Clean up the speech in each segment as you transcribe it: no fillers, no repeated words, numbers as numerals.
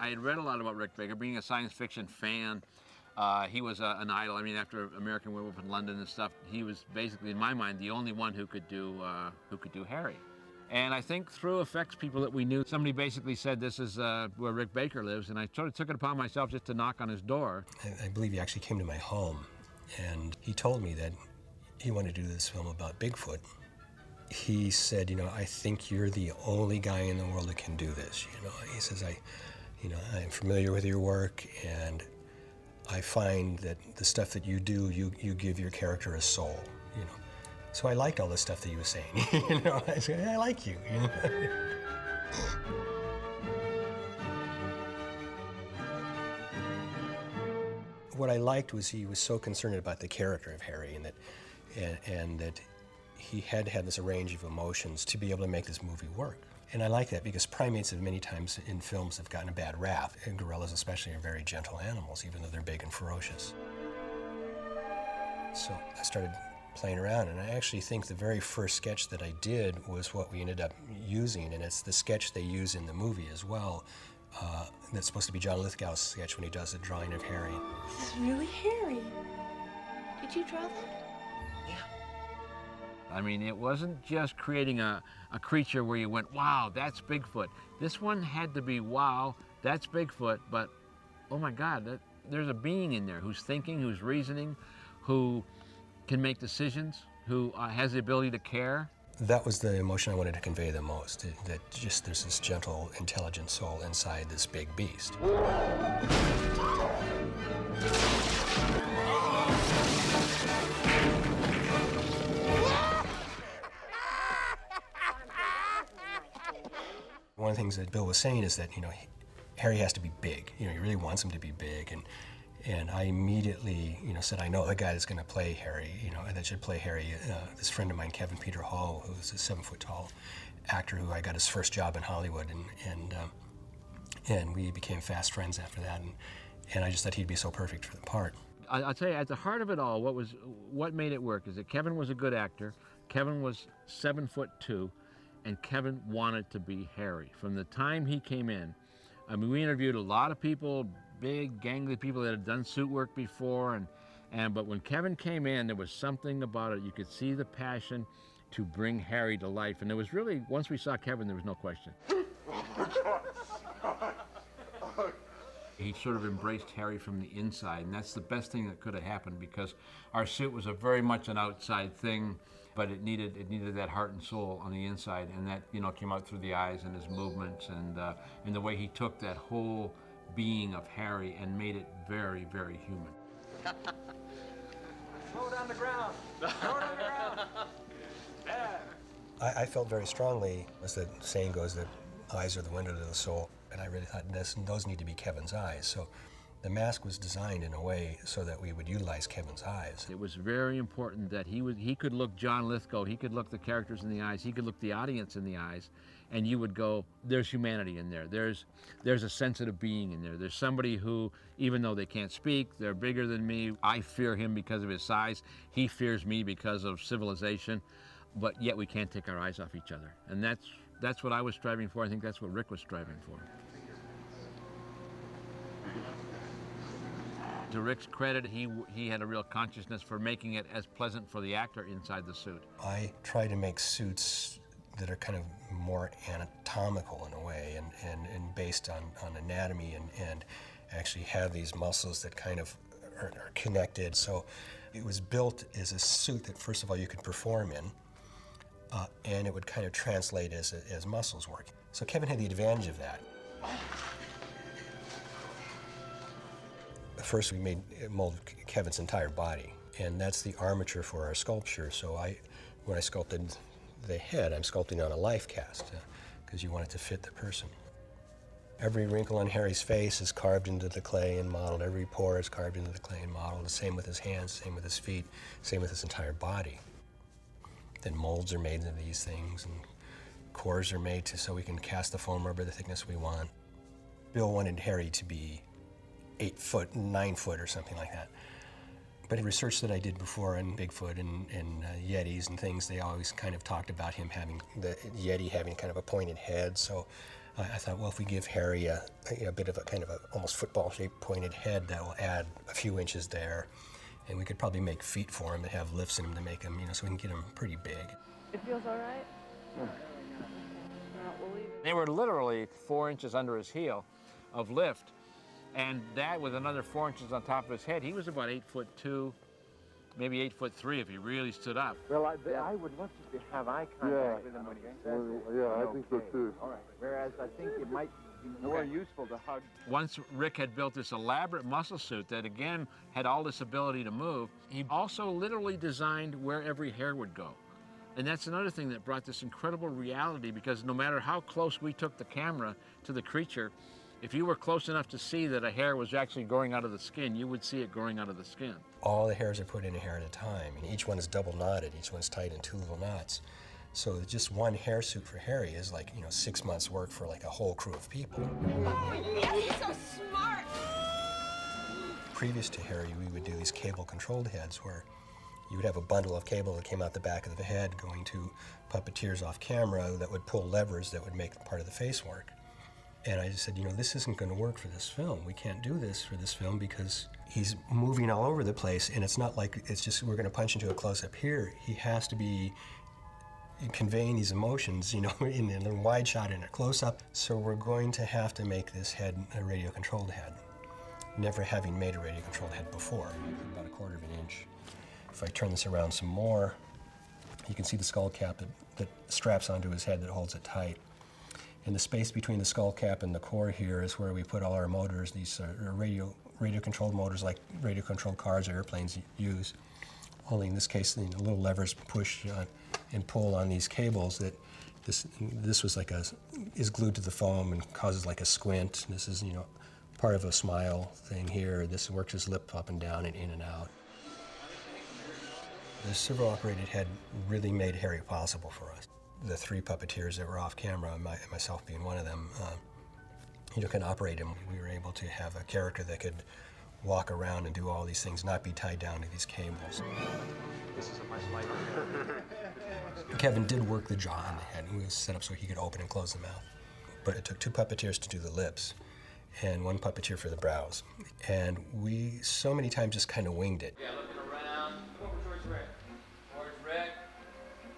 I had read a lot about Rick Baker, being a science fiction fan. He was an idol. I mean, after American Werewolf in London and stuff, he was basically, in my mind, the only one who could do Harry. And I think through effects people that we knew, somebody basically said, this is where Rick Baker lives, and I sort of took it upon myself just to knock on his door. I believe he actually came to my home, and he told me that he wanted to do this film about Bigfoot. He said, you know, I think you're the only guy in the world that can do this. You know, he says, I'm familiar with your work, and I find that the stuff that you do, you give your character a soul, you know. So I liked all the stuff that he was saying, you know. I said, I like you, you know. What I liked was he was so concerned about the character of Harry, and that he had to have this range of emotions to be able to make this movie work. And I like that because primates have many times in films have gotten a bad rap, and gorillas especially are very gentle animals, even though they're big and ferocious. So I started playing around, and I actually think the very first sketch that I did was what we ended up using, and it's the sketch they use in the movie as well. That's supposed to be John Lithgow's sketch when he does the drawing of Harry. This is really Harry. Did you draw that? I mean, it wasn't just creating a creature where you went, wow, that's Bigfoot. This one had to be, wow, that's Bigfoot, but oh my God, there's a being in there who's thinking, who's reasoning, who can make decisions, who has the ability to care. That was the emotion I wanted to convey the most, that just there's this gentle, intelligent soul inside this big beast. One of the things that Bill was saying is that, you know, Harry has to be big. You know, he really wants him to be big, and I immediately, you know, said, I know the guy that's going to play Harry, you know, that should play Harry. This friend of mine, Kevin Peter Hall, who's a 7-foot-tall actor who I got his first job in Hollywood, and we became fast friends after that, and I just thought he'd be so perfect for the part. I'll tell you, at the heart of it all, what made it work is that Kevin was a good actor. Kevin was 7'2", and Kevin wanted to be Harry. From the time he came in, I mean, we interviewed a lot of people, big, gangly people that had done suit work before, but when Kevin came in, there was something about it. You could see the passion to bring Harry to life, and there was really, once we saw Kevin, there was no question. He sort of embraced Harry from the inside, and that's the best thing that could have happened, because our suit was very much an outside thing, but it needed that heart and soul on the inside, and that, you know, came out through the eyes and his movements and the way he took that whole being of Harry and made it very, very human. Throw it on the ground. Throw it on the ground. I felt very strongly, as the saying goes, that eyes are the window to the soul, and I really thought those need to be Kevin's eyes. So the mask was designed in a way so that we would utilize Kevin's eyes. It was very important that he could look John Lithgow, he could look the characters in the eyes, he could look the audience in the eyes, and you would go, there's humanity in there. There's a sensitive being in there. There's somebody who, even though they can't speak, they're bigger than me. I fear him because of his size. He fears me because of civilization, but yet we can't take our eyes off each other. And that's what I was striving for. I think that's what Rick was striving for. To Rick's credit, he had a real consciousness for making it as pleasant for the actor inside the suit. I try to make suits that are kind of more anatomical in a way, and based on anatomy, and actually have these muscles that kind of are connected. So it was built as a suit that, first of all, you could perform in, and it would kind of translate as muscles work. So Kevin had the advantage of that. First, we molded Kevin's entire body, and that's the armature for our sculpture. So when I sculpted the head, I'm sculpting on a life cast, because you want it to fit the person. Every wrinkle on Harry's face is carved into the clay and modeled. Every pore is carved into the clay and modeled. The same with his hands, same with his feet, same with his entire body. Then molds are made of these things, and cores are made so we can cast the foam rubber the thickness we want. Bill wanted Harry to be 8 foot, 9 foot, or something like that. But in research that I did before on Bigfoot and Yetis and things, they always kind of talked about him having, the Yeti having kind of a pointed head. So I thought, well, if we give Harry a bit of a kind of a almost football-shaped pointed head, that will add a few inches there. And we could probably make feet for him that have lifts in them to make him, so we can get him pretty big. It feels all right? We'll leave it. They were literally 4 inches under his heel of lift. And that with another 4 inches on top of his head, he was about 8'2", maybe 8'3" if he really stood up. Well, I would love to have eye contact with him when he says it. I think so too. All right. Whereas I think it might be more useful to hug. Once Rick had built this elaborate muscle suit that again had all this ability to move, he also literally designed where every hair would go. And that's another thing that brought this incredible reality, because no matter how close we took the camera to the creature, if you were close enough to see that a hair was actually growing out of the skin, you would see it growing out of the skin. All the hairs are put in a hair at a time, and each one is double knotted. Each one's tied in 2 little knots. So just one hair suit for Harry is like, 6 months' work for like a whole crew of people. Oh, yes, he's so smart. Previous to Harry, we would do these cable-controlled heads where you would have a bundle of cable that came out the back of the head going to puppeteers off camera that would pull levers that would make part of the face work. And I just said, this isn't going to work for this film. We can't do this for this film because he's moving all over the place, and it's not like it's just we're going to punch into a close-up here. He has to be conveying these emotions, in a wide shot and a close-up. So we're going to have to make this head a radio-controlled head, never having made a radio-controlled head before, about 1/4 of an inch. If I turn this around some more, you can see the skull cap that straps onto his head that holds it tight. And the space between the skull cap and the core here is where we put all our motors. These are radio-controlled motors like radio-controlled cars or airplanes use. Only in this case, little levers push and pull on these cables that this was is glued to the foam and causes like a squint. This is, part of a smile thing here. This works his lip up and down and in and out. The servo-operated head really made Harry possible for us. The 3 puppeteers that were off camera, myself being one of them, can operate him. We were able to have a character that could walk around and do all these things, not be tied down to these cables. This is a much lighter. Kevin did work the jaw on the head. It was set up so he could open and close the mouth. But it took 2 puppeteers to do the lips and 1 puppeteer for the brows. And we so many times just kind of winged it. Yeah, looking around. Come over towards Rick. Towards Rick.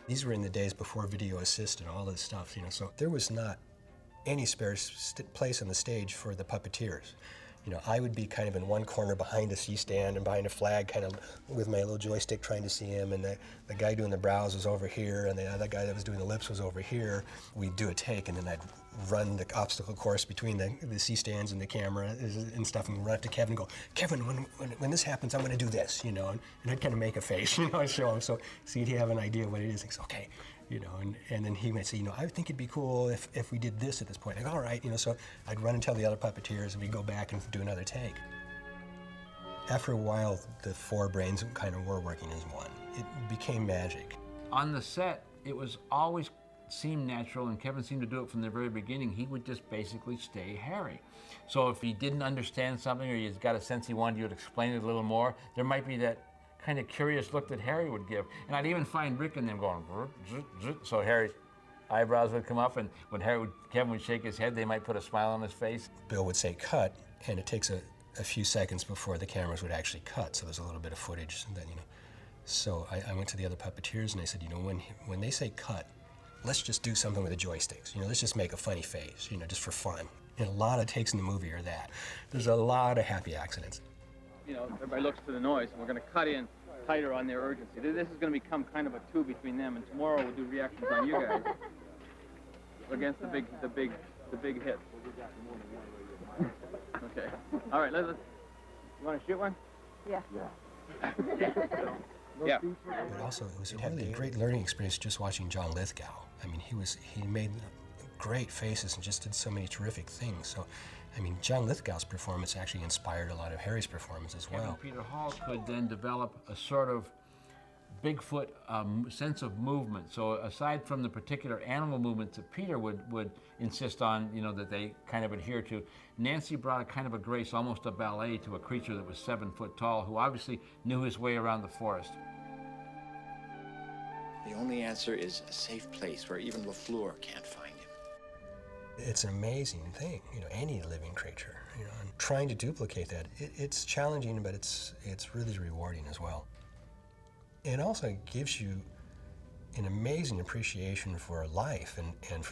These were in the days before video assist and all this stuff, so there was not any spare place on the stage for the puppeteers. I would be kind of in one corner behind a C-stand and behind a flag, kind of with my little joystick trying to see him, and the guy doing the brows was over here, and the other guy that was doing the lips was over here. We'd do a take, and then I'd run the obstacle course between the C-stands and the camera and stuff, and run up to Kevin and go, Kevin, when this happens, I'm going to do this, and I'd kind of make a face, and show him, so he'd have an idea what it is. He's okay. And then he might say, I think it'd be cool if we did this at this point. I go, all right, so I'd run and tell the other puppeteers, and we'd go back and do another take. After a while, the 4 brains kind of were working as one. It became magic. On the set, it was always seemed natural, and Kevin seemed to do it from the very beginning. He would just basically stay Harry. So if he didn't understand something or he's got a sense he wanted you to explain it a little more, there might be that kind of curious look that Harry would give. And I'd even find Rick and them going, so Harry's eyebrows would come up, and when Kevin would shake his head, they might put a smile on his face. Bill would say cut, and it takes a few seconds before the cameras would actually cut, so there's a little bit of footage that, So I went to the other puppeteers and I said, when they say cut, let's just do something with the joysticks. Let's just make a funny face, just for fun. And a lot of takes in the movie are that. There's a lot of happy accidents. Everybody looks for the noise, and we're going to cut in tighter on their urgency. This is going to become kind of a 2 between them, and tomorrow we'll do reactions on you guys against the big hit. Okay. All right. Let's. You want to shoot one? Yeah. Yeah. But also, it was really a great learning experience just watching John Lithgow. I mean, he made great faces and just did so many terrific things. So, John Lithgow's performance actually inspired a lot of Harry's performance as well. Kevin Peter Hall could then develop a sort of Bigfoot sense of movement. So aside from the particular animal movements that Peter would insist on, that they kind of adhere to, Nancy brought a kind of a grace, almost a ballet, to a creature that was 7 foot tall, who obviously knew his way around the forest. The only answer is a safe place where even LaFleur can't find him. It's an amazing thing, you know, any living creature, you know, and trying to duplicate that, it's challenging, but it's really rewarding as well. It also gives you an amazing appreciation for life and for